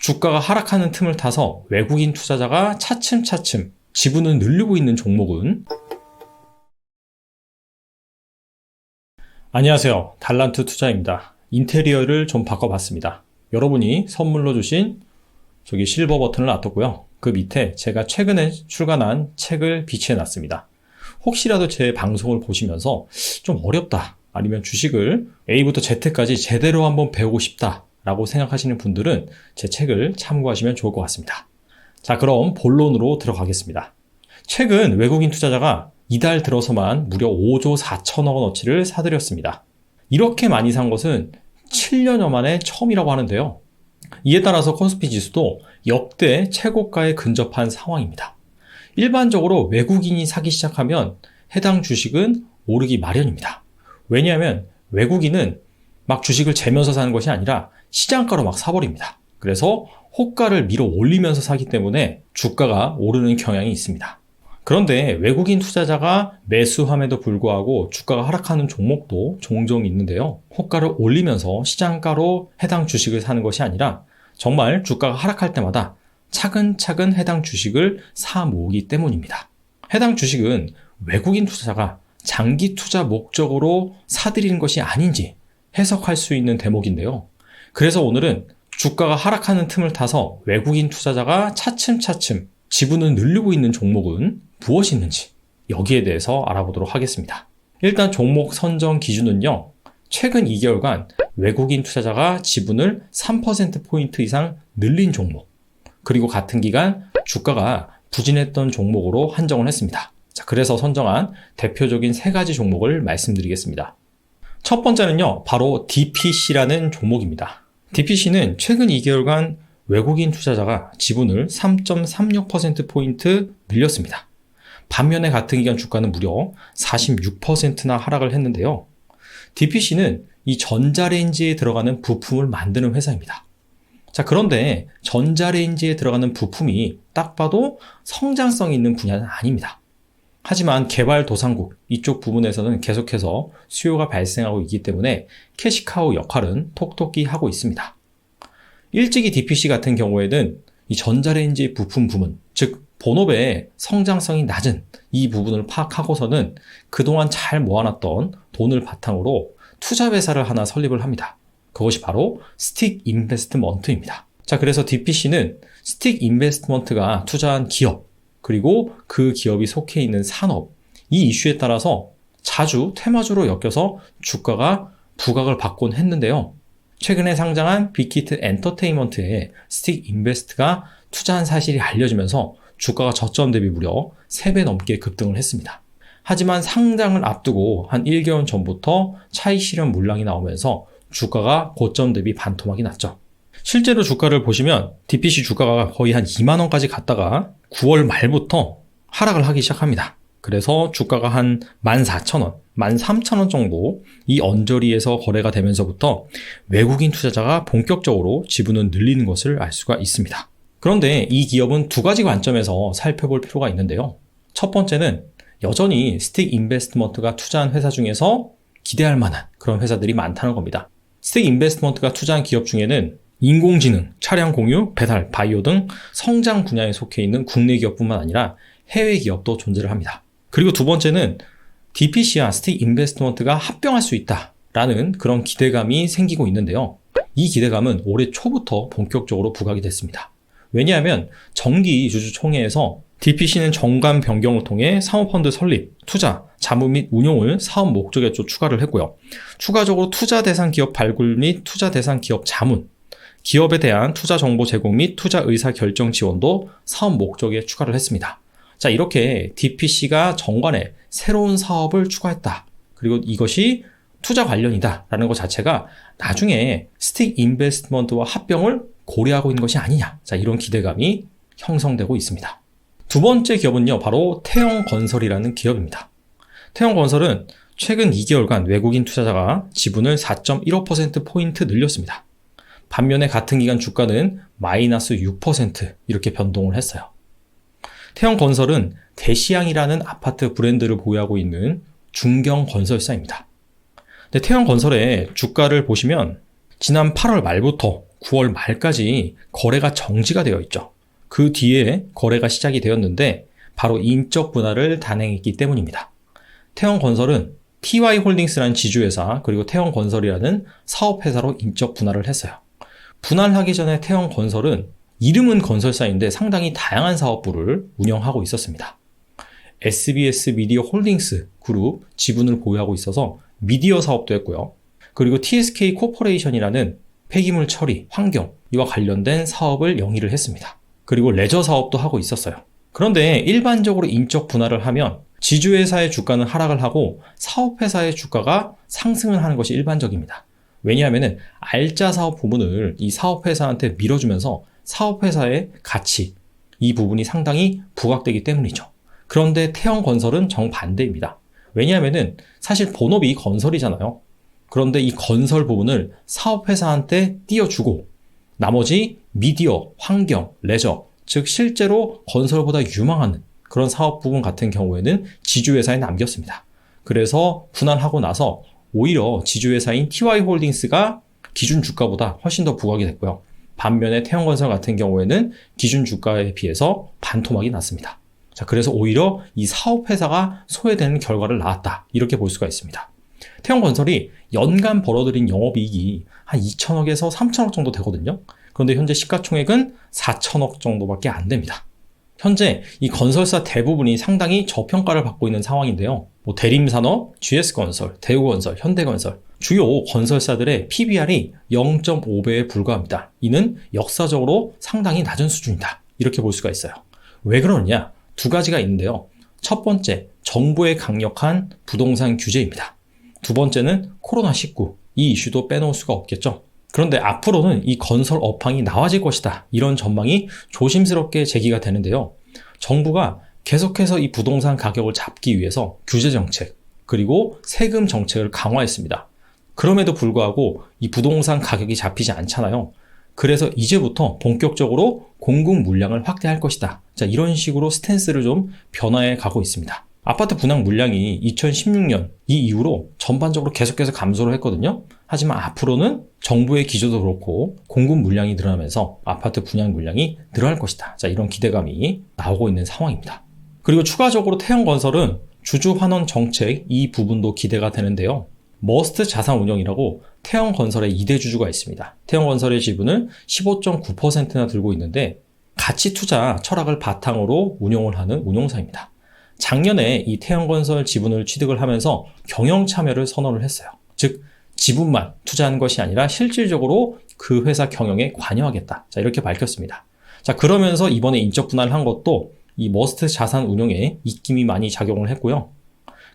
주가가 하락하는 틈을 타서 외국인 투자자가 차츰차츰 지분을 늘리고 있는 종목은 안녕하세요. 달란트 투자입니다. 인테리어를 좀 바꿔봤습니다. 여러분이 선물로 주신 저기 실버 버튼을 놔뒀고요. 그 밑에 제가 최근에 출간한 책을 비치해놨습니다. 혹시라도 제 방송을 보시면서 좀 어렵다, 아니면 주식을 A부터 Z까지 제대로 한번 배우고 싶다 라고 생각하시는 분들은 제 책을 참고하시면 좋을 것 같습니다. 자, 그럼 본론으로 들어가겠습니다. 최근 외국인 투자자가 이달 들어서만 무려 5조 4천억 원어치를 사들였습니다. 이렇게 많이 산 것은 7년여 만에 처음이라고 하는데요. 이에 따라서 코스피 지수도 역대 최고가에 근접한 상황입니다. 일반적으로 외국인이 사기 시작하면 해당 주식은 오르기 마련입니다. 왜냐하면 외국인은 막 주식을 재면서 사는 것이 아니라 시장가로 막 사버립니다. 그래서 호가를 밀어 올리면서 사기 때문에 주가가 오르는 경향이 있습니다. 그런데 외국인 투자자가 매수함에도 불구하고 주가가 하락하는 종목도 종종 있는데요. 호가를 올리면서 시장가로 해당 주식을 사는 것이 아니라 정말 주가가 하락할 때마다 차근차근 해당 주식을 사 모으기 때문입니다. 해당 주식은 외국인 투자자가 장기 투자 목적으로 사들이는 것이 아닌지 해석할 수 있는 대목인데요. 그래서 오늘은 주가가 하락하는 틈을 타서 외국인 투자자가 차츰차츰 지분을 늘리고 있는 종목은 무엇이 있는지 여기에 대해서 알아보도록 하겠습니다. 일단 종목 선정 기준은요. 최근 2개월간 외국인 투자자가 지분을 3%포인트 이상 늘린 종목, 그리고 같은 기간 주가가 부진했던 종목으로 한정을 했습니다. 자, 그래서 선정한 대표적인 3가지 종목을 말씀드리겠습니다. 첫 번째는요, 바로 DPC라는 종목입니다. DPC는 최근 2개월간 외국인 투자자가 지분을 3.36%포인트 늘렸습니다. 반면에 같은 기간 주가는 무려 46%나 하락을 했는데요. DPC는 이 전자레인지에 들어가는 부품을 만드는 회사입니다. 자, 그런데 전자레인지에 들어가는 부품이 딱 봐도 성장성 있는 분야는 아닙니다. 하지만 개발도상국 이쪽 부분에서는 계속해서 수요가 발생하고 있기 때문에 캐시카우 역할은 톡톡히 하고 있습니다. 일찍이 DPC 같은 경우에는 이 전자레인지 부품 부문, 즉 본업의 성장성이 낮은 이 부분을 파악하고서는 그동안 잘 모아놨던 돈을 바탕으로 투자 회사를 하나 설립을 합니다. 그것이 바로 스틱 인베스트먼트입니다. 자, 그래서 DPC는 스틱 인베스트먼트가 투자한 기업, 그리고 그 기업이 속해 있는 산업, 이 이슈에 따라서 자주 테마주로 엮여서 주가가 부각을 받곤 했는데요. 최근에 상장한 빅히트 엔터테인먼트에 스틱 인베스트가 투자한 사실이 알려지면서 주가가 저점 대비 무려 3배 넘게 급등을 했습니다. 하지만 상장을 앞두고 한 1개월 전부터 차익 실현 물량이 나오면서 주가가 고점 대비 반토막이 났죠. 실제로 주가를 보시면 DPC 주가가 거의 한 2만원까지 갔다가 9월 말부터 하락을 하기 시작합니다. 그래서 주가가 한 14,000원, 13,000원 정도 이 언저리에서 거래가 되면서부터 외국인 투자자가 본격적으로 지분을 늘리는 것을 알 수가 있습니다. 그런데 이 기업은 2가지 관점에서 살펴볼 필요가 있는데요. 첫 번째는 여전히 스틱 인베스트먼트가 투자한 회사 중에서 기대할 만한 그런 회사들이 많다는 겁니다. 스틱 인베스트먼트가 투자한 기업 중에는 인공지능, 차량 공유, 배달, 바이오 등 성장 분야에 속해 있는 국내 기업뿐만 아니라 해외 기업도 존재를 합니다. 그리고 두 번째는 DPC와 스틱 인베스트먼트가 합병할 수 있다라는 그런 기대감이 생기고 있는데요. 이 기대감은 올해 초부터 본격적으로 부각이 됐습니다. 왜냐하면 정기 주주총회에서 DPC는 정관 변경을 통해 사모펀드 설립, 투자, 자문 및 운용을 사업 목적에 좀 추가를 했고요. 추가적으로 투자 대상 기업 발굴 및 투자 대상 기업 자문, 기업에 대한 투자 정보 제공 및 투자 의사 결정 지원도 사업 목적에 추가를 했습니다. 자, 이렇게 DPC가 정관에 새로운 사업을 추가했다. 그리고 이것이 투자 관련이다 라는 것 자체가 나중에 스틱 인베스트먼트와 합병을 고려하고 있는 것이 아니냐. 자, 이런 기대감이 형성되고 있습니다. 두 번째 기업은요, 바로 태영건설이라는 기업입니다. 태영건설은 최근 2개월간 외국인 투자자가 지분을 4.15%포인트 늘렸습니다. 반면에 같은 기간 주가는 마이너스 6% 이렇게 변동을 했어요. 태영건설은 대시양이라는 아파트 브랜드를 보유하고 있는 중견건설사입니다. 근데 태영건설의 주가를 보시면 지난 8월 말부터 9월 말까지 거래가 정지가 되어 있죠. 그 뒤에 거래가 시작이 되었는데 바로 인적 분할을 단행했기 때문입니다. 태형건설은 TY홀딩스라는 지주회사 그리고 태형건설이라는 사업회사로 인적 분할을 했어요. 분할하기 전에 태형건설은 이름은 건설사인데 상당히 다양한 사업부를 운영하고 있었습니다. SBS 미디어 홀딩스 그룹 지분을 보유하고 있어서 미디어 사업도 했고요. 그리고 TSK 코퍼레이션이라는 폐기물 처리, 환경 이와 관련된 사업을 영위를 했습니다. 그리고 레저 사업도 하고 있었어요. 그런데 일반적으로 인적 분할을 하면 지주회사의 주가는 하락을 하고 사업회사의 주가가 상승을 하는 것이 일반적입니다. 왜냐하면 알짜 사업 부분을 이 사업회사한테 밀어주면서 사업회사의 가치, 이 부분이 상당히 부각되기 때문이죠. 그런데 태형건설은 정반대입니다. 왜냐하면 사실 본업이 건설이잖아요. 그런데 이 건설 부분을 사업회사한테 띄워주고 나머지 미디어, 환경, 레저, 즉 실제로 건설보다 유망한 그런 사업 부분 같은 경우에는 지주회사에 남겼습니다. 그래서 분할하고 나서 오히려 지주회사인 TY홀딩스가 기준 주가보다 훨씬 더 부각이 됐고요. 반면에 태형건설 같은 경우에는 기준 주가에 비해서 반토막이 났습니다. 자, 그래서 오히려 이 사업회사가 소외되는 결과를 낳았다. 이렇게 볼 수가 있습니다. 태형건설이 연간 벌어들인 영업이익이 한 2천억에서 3천억 정도 되거든요. 그런데 현재 시가총액은 4천억 정도밖에 안 됩니다. 현재 이 건설사 대부분이 상당히 저평가를 받고 있는 상황인데요. 대림산업, GS건설, 대우건설, 현대건설 주요 건설사들의 PBR이 0.5배에 불과합니다. 이는 역사적으로 상당히 낮은 수준이다. 이렇게 볼 수가 있어요. 왜 그러느냐? 두 가지가 있는데요. 첫 번째, 정부의 강력한 부동산 규제입니다. 두 번째는 코로나19, 이 이슈도 빼놓을 수가 없겠죠. 그런데 앞으로는 이 건설 업황이 나아질 것이다. 이런 전망이 조심스럽게 제기가 되는데요. 정부가 계속해서 이 부동산 가격을 잡기 위해서 규제 정책, 그리고 세금 정책을 강화했습니다. 그럼에도 불구하고 이 부동산 가격이 잡히지 않잖아요. 그래서 이제부터 본격적으로 공급 물량을 확대할 것이다. 자, 이런 식으로 스탠스를 좀 변화해 가고 있습니다. 아파트 분양 물량이 2016년 이 이후로 전반적으로 계속해서 감소를 했거든요. 하지만 앞으로는 정부의 기조도 그렇고 공급 물량이 늘어나면서 아파트 분양 물량이 늘어날 것이다. 자, 이런 기대감이 나오고 있는 상황입니다. 그리고 추가적으로 태형건설은 주주환원 정책 이 부분도 기대가 되는데요. 머스트 자산운용이라고 태형건설의 2대 주주가 있습니다. 태형건설의 지분을 15.9%나 들고 있는데 가치 투자 철학을 바탕으로 운용을 하는 운용사입니다. 작년에 이 태형건설 지분을 취득을 하면서 경영 참여를 선언을 했어요. 즉 지분만 투자한 것이 아니라 실질적으로 그 회사 경영에 관여하겠다. 자, 이렇게 밝혔습니다. 자, 그러면서 이번에 인적 분할을 한 것도 이 머스트 자산 운용에 입김이 많이 작용을 했고요.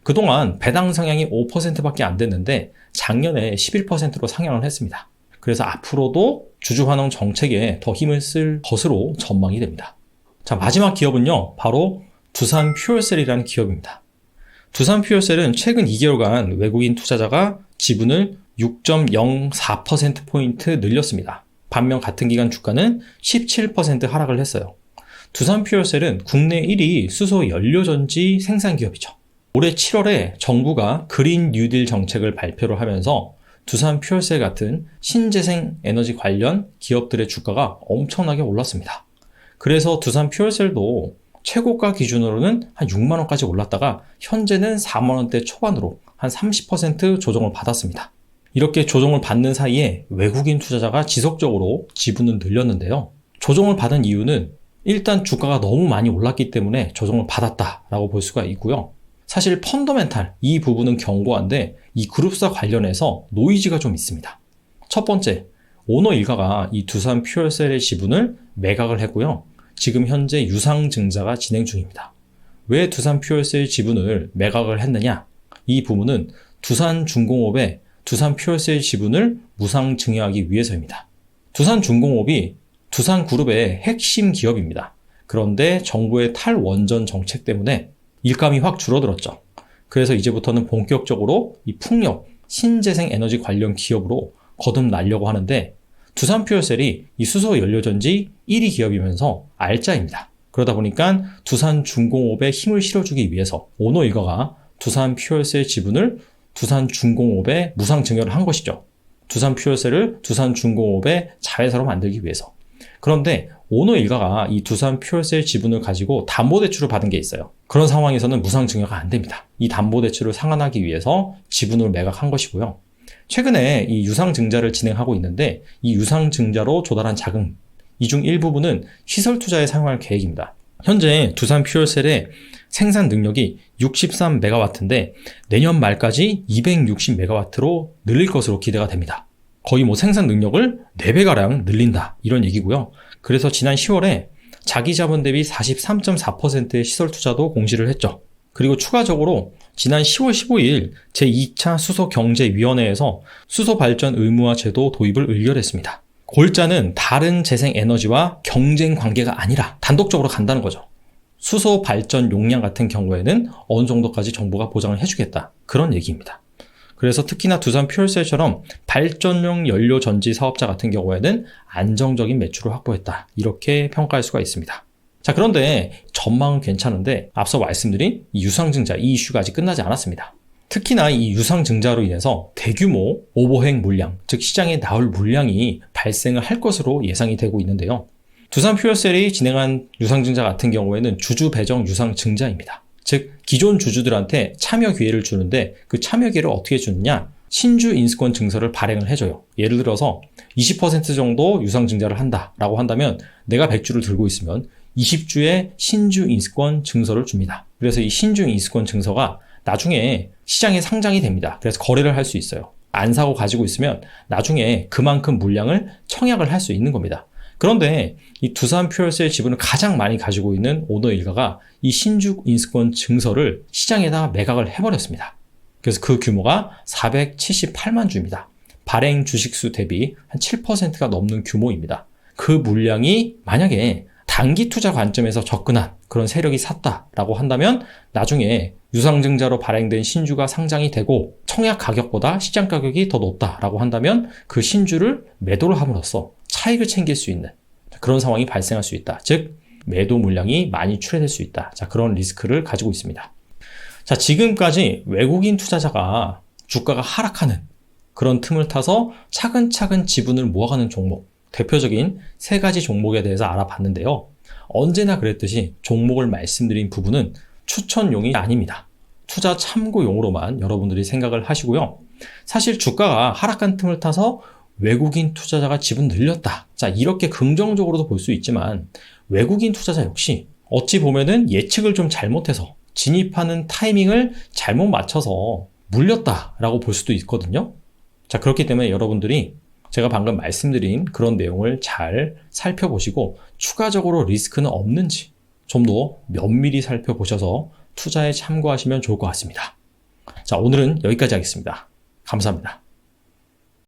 그동안 배당 상향이 5%밖에 안 됐는데 작년에 11%로 상향을 했습니다. 그래서 앞으로도 주주환원 정책에 더 힘을 쓸 것으로 전망이 됩니다. 자, 마지막 기업은요, 바로 두산 퓨얼셀이라는 기업입니다. 두산 퓨얼셀은 최근 2개월간 외국인 투자자가 지분을 6.04%포인트 늘렸습니다. 반면 같은 기간 주가는 17% 하락을 했어요. 두산 퓨얼셀은 국내 1위 수소 연료전지 생산 기업이죠. 올해 7월에 정부가 그린 뉴딜 정책을 발표를 하면서 두산 퓨얼셀 같은 신재생 에너지 관련 기업들의 주가가 엄청나게 올랐습니다. 그래서 두산 퓨얼셀도 최고가 기준으로는 한 6만 원까지 올랐다가 현재는 4만 원대 초반으로 한 30% 조정을 받았습니다. 이렇게 조정을 받는 사이에 외국인 투자자가 지속적으로 지분을 늘렸는데요. 조정을 받은 이유는 일단 주가가 너무 많이 올랐기 때문에 조정을 받았다라고 볼 수가 있고요. 사실 펀더멘탈 이 부분은 견고한데 이 그룹사 관련해서 노이즈가 좀 있습니다. 첫 번째, 오너 일가가 이 두산 퓨얼셀의 지분을 매각을 했고요. 지금 현재 유상증자가 진행 중입니다. 왜 두산 퓨얼셀 지분을 매각을 했느냐? 이 부분은 두산중공업의 두산 퓨얼셀 지분을 무상증여하기 위해서입니다. 두산중공업이 두산그룹의 핵심 기업입니다. 그런데 정부의 탈원전 정책 때문에 일감이 확 줄어들었죠. 그래서 이제부터는 본격적으로 이 풍력, 신재생 에너지 관련 기업으로 거듭나려고 하는데 두산 퓨얼셀이 이 수소 연료전지 1위 기업이면서 알짜입니다. 그러다 보니까 두산중공업에 힘을 실어주기 위해서 오너 일가가 두산 퓨얼셀 지분을 두산중공업에 무상 증여를 한 것이죠. 두산퓨얼셀을 두산중공업의 자회사로 만들기 위해서. 그런데 오너 일가가 이 두산퓨얼셀 지분을 가지고 담보대출을 받은 게 있어요. 그런 상황에서는 무상증여가 안 됩니다. 이 담보대출을 상환하기 위해서 지분을 매각한 것이고요. 최근에 이 유상증자를 진행하고 있는데 이 유상증자로 조달한 자금, 이 중 일부분은 시설 투자에 사용할 계획입니다. 현재 두산퓨얼셀의 생산 능력이 63MW인데 내년 말까지 260MW로 늘릴 것으로 기대가 됩니다. 거의 생산 능력을 4배가량 늘린다 이런 얘기고요. 그래서 지난 10월에 자기 자본 대비 43.4%의 시설 투자도 공시를 했죠. 그리고 추가적으로 지난 10월 15일 제2차 수소경제위원회에서 수소발전 의무화 제도 도입을 의결했습니다. 골자는 다른 재생에너지와 경쟁 관계가 아니라 단독적으로 간다는 거죠. 수소 발전 용량 같은 경우에는 어느 정도까지 정부가 보장을 해주겠다. 그런 얘기입니다. 그래서 특히나 두산퓨얼셀처럼 발전용 연료 전지 사업자 같은 경우에는 안정적인 매출을 확보했다. 이렇게 평가할 수가 있습니다. 자, 그런데 전망은 괜찮은데 앞서 말씀드린 이 유상증자 이 이슈가 아직 끝나지 않았습니다. 특히나 이 유상증자로 인해서 대규모 오버행 물량, 즉 시장에 나올 물량이 발생을 할 것으로 예상이 되고 있는데요. 두산퓨얼셀이 진행한 유상증자 같은 경우에는 주주 배정 유상증자입니다. 즉 기존 주주들한테 참여 기회를 주는데 그 참여 기회를 어떻게 주느냐? 신주 인수권 증서를 발행을 해줘요. 예를 들어서 20% 정도 유상증자를 한다라고 한다면 내가 100주를 들고 있으면 20주의 신주 인수권 증서를 줍니다. 그래서 이 신주 인수권 증서가 나중에 시장에 상장이 됩니다. 그래서 거래를 할 수 있어요. 안 사고 가지고 있으면 나중에 그만큼 물량을 청약을 할 수 있는 겁니다. 그런데 이 두산퓨얼셀 지분을 가장 많이 가지고 있는 오너 일가가 이 신주 인수권 증서를 시장에다 매각을 해버렸습니다. 그래서 그 규모가 478만 주입니다. 발행 주식수 대비 한 7%가 넘는 규모입니다. 그 물량이 만약에 단기 투자 관점에서 접근한 그런 세력이 샀다라고 한다면 나중에 유상증자로 발행된 신주가 상장이 되고 청약 가격보다 시장 가격이 더 높다라고 한다면 그 신주를 매도를 함으로써 차익을 챙길 수 있는 그런 상황이 발생할 수 있다. 즉 매도 물량이 많이 출회될 수 있다. 자, 그런 리스크를 가지고 있습니다. 자, 지금까지 외국인 투자자가 주가가 하락하는 그런 틈을 타서 차근차근 지분을 모아가는 종목, 대표적인 3가지 종목에 대해서 알아봤는데요. 언제나 그랬듯이 종목을 말씀드린 부분은 추천용이 아닙니다. 투자 참고용으로만 여러분들이 생각을 하시고요. 사실 주가가 하락한 틈을 타서 외국인 투자자가 지분 늘렸다. 자, 이렇게 긍정적으로도 볼 수 있지만 외국인 투자자 역시 어찌 보면은 예측을 좀 잘못해서 진입하는 타이밍을 잘못 맞춰서 물렸다라고 볼 수도 있거든요. 자, 그렇기 때문에 여러분들이 제가 방금 말씀드린 그런 내용을 잘 살펴보시고 추가적으로 리스크는 없는지 좀 더 면밀히 살펴보셔서 투자에 참고하시면 좋을 것 같습니다. 자, 오늘은 여기까지 하겠습니다. 감사합니다.